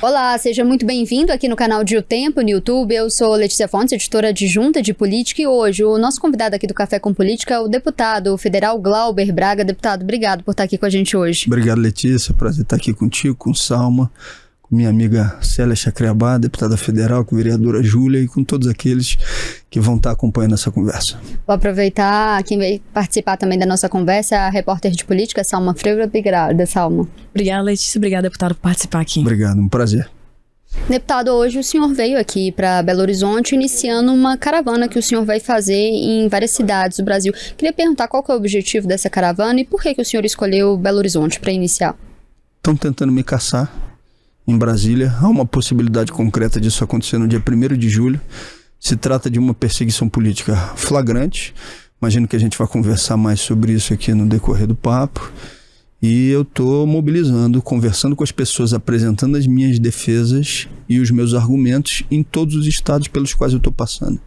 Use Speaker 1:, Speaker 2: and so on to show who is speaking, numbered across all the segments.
Speaker 1: Olá, seja muito bem-vindo aqui no canal de O Tempo, no YouTube. Eu sou Letícia Fontes, editora adjunta de política, e hoje o nosso convidado aqui do Café com Política é o deputado federal Glauber Braga. Deputado, obrigado por estar aqui com a gente hoje.
Speaker 2: Obrigado, Letícia. Prazer estar aqui contigo, com Salma, com minha amiga Célia Chacriabá, deputada federal, com a vereadora Júlia e com todos aqueles que vão estar acompanhando essa conversa.
Speaker 1: Vou aproveitar, quem vai participar também da nossa conversa é a repórter de política, Salma Freire. Obrigada, Salma.
Speaker 3: Obrigada, Letícia. Obrigada, deputado, por participar aqui.
Speaker 2: Obrigado, um prazer.
Speaker 1: Deputado, hoje o senhor veio aqui para Belo Horizonte iniciando uma caravana que o senhor vai fazer em várias cidades do Brasil. Queria perguntar qual que é o objetivo dessa caravana e por que o senhor escolheu Belo Horizonte para iniciar?
Speaker 2: Estão tentando me caçar em Brasília. Há uma possibilidade concreta disso acontecer no dia 1º de julho. Se trata de uma perseguição política flagrante. Imagino que a gente vai conversar mais sobre isso aqui no decorrer do papo. E eu estou mobilizando, conversando com as pessoas, apresentando as minhas defesas e os meus argumentos em todos os estados pelos quais eu estou passando.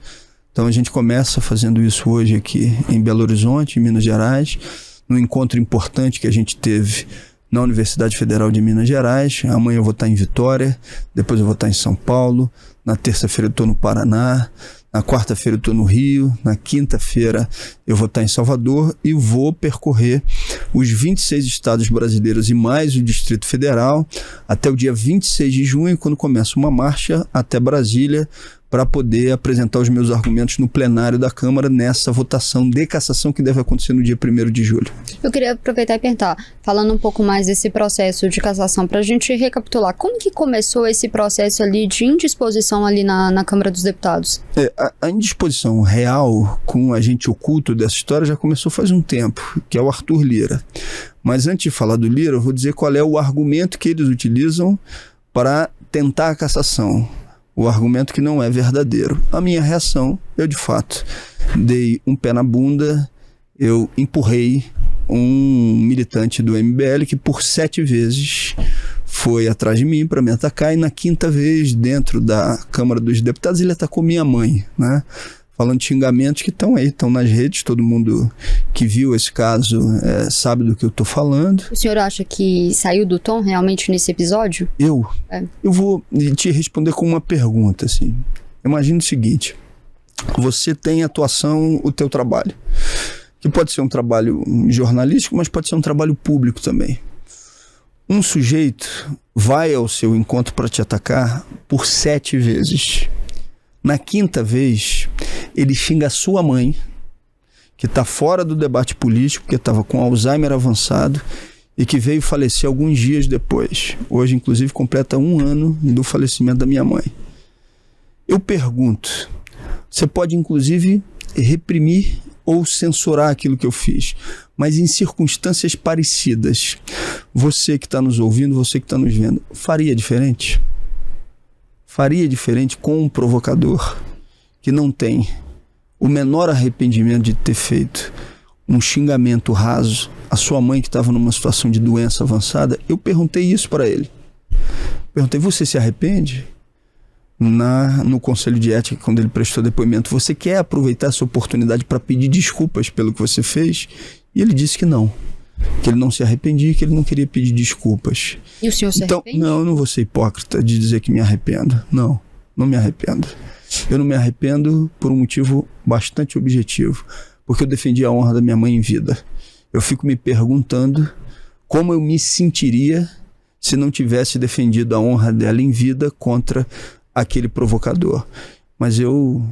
Speaker 2: Então a gente começa fazendo isso hoje aqui em Belo Horizonte, em Minas Gerais, num encontro importante que a gente teve na Universidade Federal de Minas Gerais. Amanhã eu vou estar em Vitória, depois eu vou estar em São Paulo, na terça-feira eu estou no Paraná, na quarta-feira eu estou no Rio, na quinta-feira eu vou estar em Salvador e vou percorrer os 26 estados brasileiros e mais o Distrito Federal até o dia 26 de junho, quando começa uma marcha até Brasília para poder apresentar os meus argumentos no plenário da Câmara nessa votação de cassação que deve acontecer no dia 1º de julho.
Speaker 1: Eu queria aproveitar e perguntar, falando um pouco mais desse processo de cassação, para a gente recapitular, como que começou esse processo ali de indisposição ali na Câmara dos Deputados?
Speaker 2: A indisposição real com o agente oculto dessa história já começou faz um tempo, que é o Arthur Lira. Mas antes de falar do Lira, eu vou dizer qual é o argumento que eles utilizam para tentar a cassação. O argumento que não é verdadeiro. A minha reação, eu de fato dei um pé na bunda, eu empurrei um militante do MBL que por 7 vezes foi atrás de mim para me atacar, e na 5ª vez, dentro da Câmara dos Deputados, ele atacou minha mãe, né? Falando de xingamentos que estão aí, estão nas redes, todo mundo que viu esse caso sabe do que eu estou falando.
Speaker 1: O senhor acha que saiu do tom realmente nesse episódio?
Speaker 2: Eu vou te responder com uma pergunta, assim. Imagina o seguinte, você tem atuação, o teu trabalho, que pode ser um trabalho jornalístico, mas pode ser um trabalho público também. Um sujeito vai ao seu encontro para te atacar por 7 vezes. Na 5ª vez, ele xinga a sua mãe, que está fora do debate político, porque estava com Alzheimer avançado e que veio falecer alguns dias depois. Hoje, inclusive, completa 1 ano do falecimento da minha mãe. Eu pergunto, você pode, inclusive, reprimir ou censurar aquilo que eu fiz, mas em circunstâncias parecidas, você que está nos ouvindo, você que está nos vendo, faria diferente? Faria diferente com um provocador que não tem o menor arrependimento de ter feito um xingamento raso à sua mãe que estava numa situação de doença avançada? Eu perguntei isso para ele. Perguntei, você se arrepende? No Conselho de Ética, quando ele prestou depoimento, você quer aproveitar essa oportunidade para pedir desculpas pelo que você fez? E ele disse que não. Que ele não se arrependia, que ele não queria pedir desculpas.
Speaker 1: E o senhor se arrepende?
Speaker 2: Não, eu não vou ser hipócrita de dizer que me arrependo. Não me arrependo. Eu não me arrependo por um motivo bastante objetivo, porque eu defendi a honra da minha mãe em vida. Eu fico me perguntando como eu me sentiria se não tivesse defendido a honra dela em vida contra aquele provocador. Mas eu,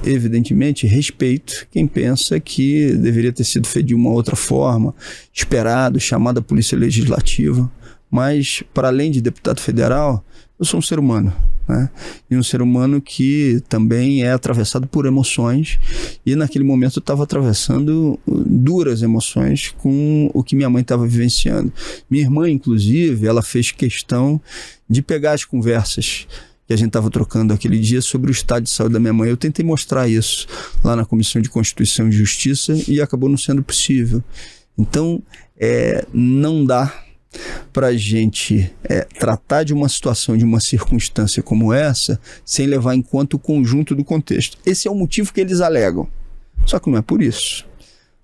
Speaker 2: evidentemente, respeito quem pensa que deveria ter sido feito de uma outra forma, esperado, chamado a Polícia Legislativa. Mas, para além de deputado federal, eu sou um ser humano, né? E um ser humano que também é atravessado por emoções. E naquele momento eu estava atravessando duras emoções com o que minha mãe estava vivenciando. Minha irmã, inclusive, ela fez questão de pegar as conversas que a gente estava trocando aquele dia sobre o estado de saúde da minha mãe. Eu tentei mostrar isso lá na Comissão de Constituição e Justiça e acabou não sendo possível. Então, não dá para a gente tratar de uma situação, de uma circunstância como essa, sem levar em conta o conjunto do contexto. Esse é o motivo que eles alegam. Só que não é por isso.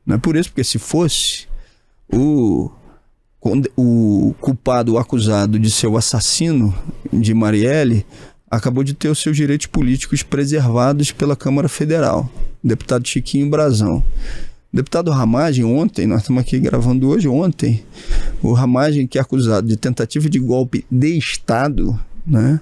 Speaker 2: Não é por isso, porque se fosse, o o culpado, o acusado de ser o assassino de Marielle, acabou de ter os seus direitos políticos preservados pela Câmara Federal. O deputado Chiquinho Brazão. O deputado Ramagem, ontem, nós estamos aqui gravando hoje, ontem, o Ramagem, que é acusado de tentativa de golpe de Estado, né,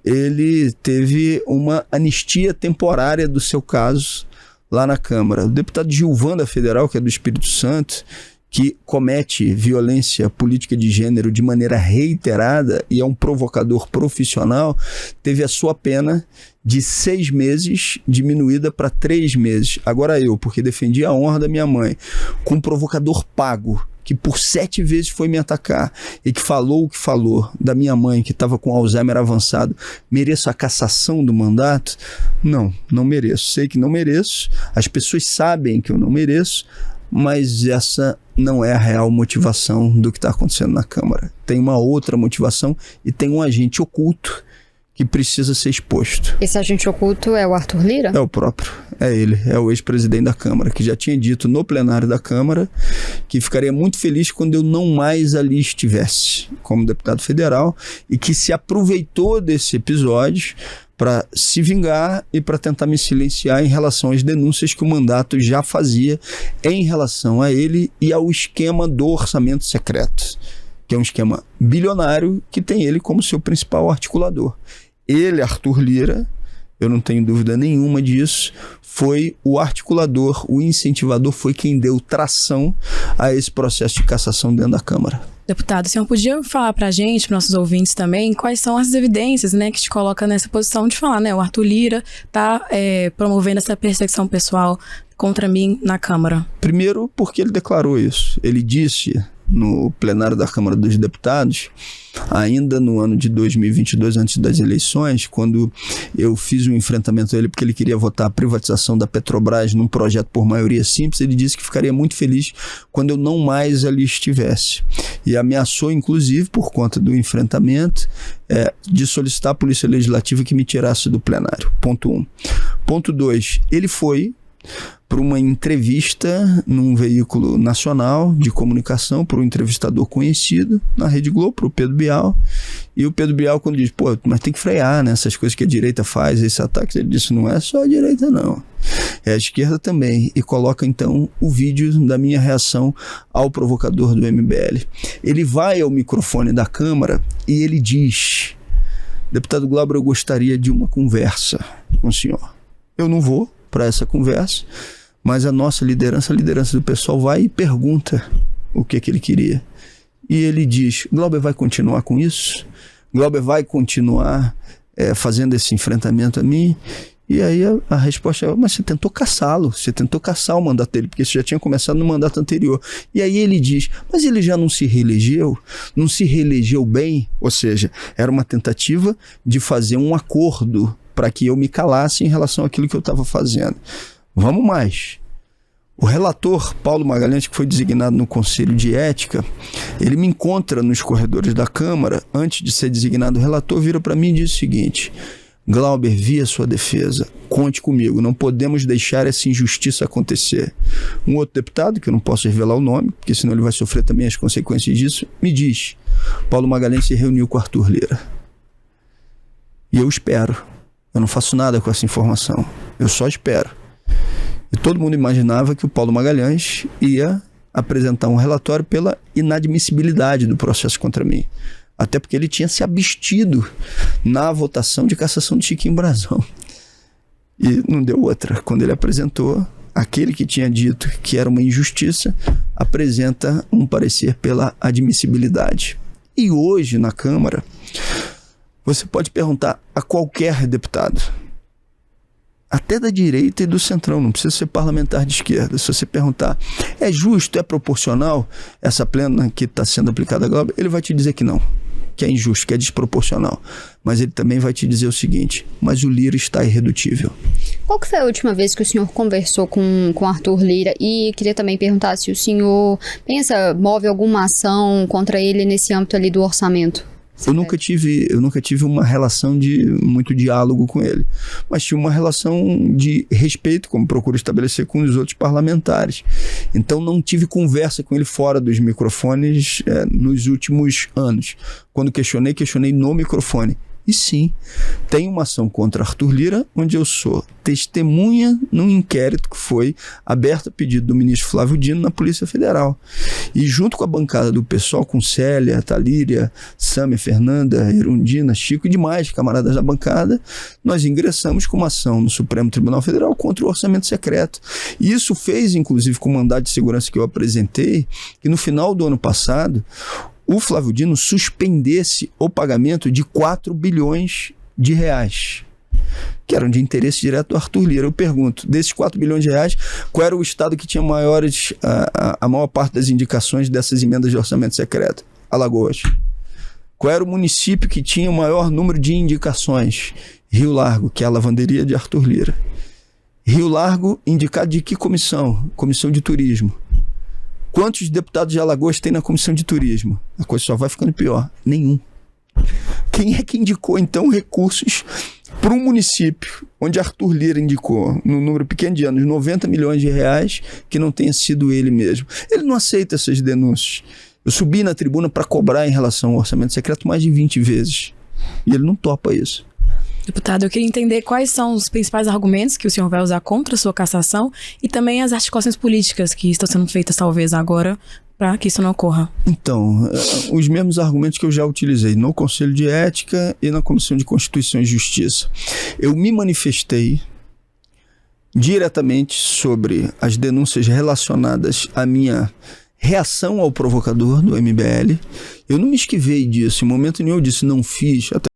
Speaker 2: ele teve uma anistia temporária do seu caso lá na Câmara. O deputado Gilvan da Federal, que é do Espírito Santo, que comete violência política de gênero de maneira reiterada e é um provocador profissional, teve a sua pena de 6 meses diminuída para 3 meses. Agora eu, porque defendi a honra da minha mãe, com um provocador pago, que por 7 vezes foi me atacar e que falou o que falou da minha mãe, que estava com Alzheimer avançado, mereço a cassação do mandato? Não, não mereço. Sei que não mereço, as pessoas sabem que eu não mereço, mas essa não é a real motivação do que está acontecendo na Câmara. Tem uma outra motivação e tem um agente oculto que precisa ser exposto.
Speaker 1: Esse agente oculto é o Arthur Lira?
Speaker 2: É o próprio, é ele, é o ex-presidente da Câmara, que já tinha dito no plenário da Câmara que ficaria muito feliz quando eu não mais ali estivesse como deputado federal e que se aproveitou desse episódio para se vingar e para tentar me silenciar em relação às denúncias que o mandato já fazia em relação a ele e ao esquema do orçamento secreto, que é um esquema bilionário que tem ele como seu principal articulador. Ele, Arthur Lira, eu não tenho dúvida nenhuma disso, foi o articulador, o incentivador, foi quem deu tração a esse processo de cassação dentro da Câmara.
Speaker 3: Deputado, o senhor podia falar pra gente, para nossos ouvintes também, quais são as evidências, né, que te coloca nessa posição de falar, né, o Arthur Lira tá promovendo essa perseguição pessoal contra mim na Câmara?
Speaker 2: Primeiro, porque ele declarou isso. Ele disse no plenário da Câmara dos Deputados, ainda no ano de 2022, antes das eleições, quando eu fiz um enfrentamento a ele porque ele queria votar a privatização da Petrobras num projeto por maioria simples, ele disse que ficaria muito feliz quando eu não mais ali estivesse. E ameaçou, inclusive, por conta do enfrentamento, de solicitar à Polícia Legislativa que me tirasse do plenário. Ponto 1. Ponto 2. Ele foi para uma entrevista num veículo nacional de comunicação, para um entrevistador conhecido na Rede Globo, para o Pedro Bial. E o Pedro Bial, quando diz, pô, mas tem que frear, né? Essas coisas que a direita faz, esses ataques, ele disse, não é só a direita, não. É a esquerda também. E coloca, então, o vídeo da minha reação ao provocador do MBL. Ele vai ao microfone da Câmara e ele diz, deputado Glauber, eu gostaria de uma conversa com o senhor. Eu não vou para essa conversa, mas a nossa liderança, a liderança do pessoal vai e pergunta o que ele queria. E ele diz, Glauber vai continuar com isso? Glauber vai continuar fazendo esse enfrentamento a mim? E aí a resposta é, mas você tentou caçá-lo, você tentou caçar o mandato dele, porque isso já tinha começado no mandato anterior. E aí ele diz, mas ele já não se reelegeu? Não se reelegeu bem? Ou seja, era uma tentativa de fazer um acordo para que eu me calasse em relação àquilo que eu estava fazendo. Vamos mais. O relator Paulo Magalhães, que foi designado no Conselho de Ética, ele me encontra nos corredores da Câmara, antes de ser designado relator, vira para mim e diz o seguinte, Glauber, vi a sua defesa, conte comigo, não podemos deixar essa injustiça acontecer. Um outro deputado, que eu não posso revelar o nome, porque senão ele vai sofrer também as consequências disso, me diz, Paulo Magalhães se reuniu com Arthur Lira. E eu espero. Eu não faço nada com essa informação. Eu só espero. E todo mundo imaginava que o Paulo Magalhães ia apresentar um relatório pela inadmissibilidade do processo contra mim. Até porque ele tinha se abstido na votação de cassação de Chiquinho Brazão. E não deu outra. Quando ele apresentou, aquele que tinha dito que era uma injustiça, apresenta um parecer pela admissibilidade. E hoje, na Câmara, você pode perguntar a qualquer deputado, até da direita e do centrão, não precisa ser parlamentar de esquerda. Se você perguntar, é justo, é proporcional essa pena que está sendo aplicada a Glauber, ele vai te dizer que não, que é injusto, que é desproporcional. Mas ele também vai te dizer o seguinte, mas o Lira está irredutível.
Speaker 1: Qual que foi a última vez que o senhor conversou com Arthur Lira? E queria também perguntar se o senhor move alguma ação contra ele nesse âmbito ali do orçamento?
Speaker 2: Eu nunca tive uma relação de muito diálogo com ele, mas tinha uma relação de respeito, como procuro estabelecer com os outros parlamentares. Então não tive conversa com ele fora dos microfones nos últimos anos. Quando questionei no microfone. E sim, tem uma ação contra Arthur Lira, onde eu sou testemunha num inquérito que foi aberto a pedido do ministro Flávio Dino na Polícia Federal. E junto com a bancada do PSOL, com Célia, Talíria, Sâmia, Fernanda, Erundina, Chico e demais camaradas da bancada, nós ingressamos com uma ação no Supremo Tribunal Federal contra o orçamento secreto. E isso fez, inclusive, com o mandado de segurança que eu apresentei, que no final do ano passado, o Flávio Dino suspendesse o pagamento de 4 bilhões de reais, que eram de interesse direto do Arthur Lira. Eu pergunto, desses 4 bilhões de reais, qual era o estado que tinha a maior parte das indicações dessas emendas de orçamento secreto? Alagoas. Qual era o município que tinha o maior número de indicações? Rio Largo, que é a lavanderia de Arthur Lira. Rio Largo, indicado de que comissão? Comissão de Turismo. Quantos deputados de Alagoas tem na Comissão de Turismo? A coisa só vai ficando pior. Nenhum. Quem é que indicou, então, recursos para um município onde Arthur Lira indicou, num número pequeno de anos, 90 milhões de reais, que não tenha sido ele mesmo? Ele não aceita essas denúncias. Eu subi na tribuna para cobrar em relação ao orçamento secreto mais de 20 vezes. E ele não topa isso.
Speaker 3: Deputado, eu queria entender quais são os principais argumentos que o senhor vai usar contra a sua cassação e também as articulações políticas que estão sendo feitas, talvez, agora, para que isso não ocorra.
Speaker 2: Então, os mesmos argumentos que eu já utilizei no Conselho de Ética e na Comissão de Constituição e Justiça. Eu me manifestei diretamente sobre as denúncias relacionadas à minha reação ao provocador do MBL. Eu não me esquivei disso, em momento nenhum eu disse, não fiz, até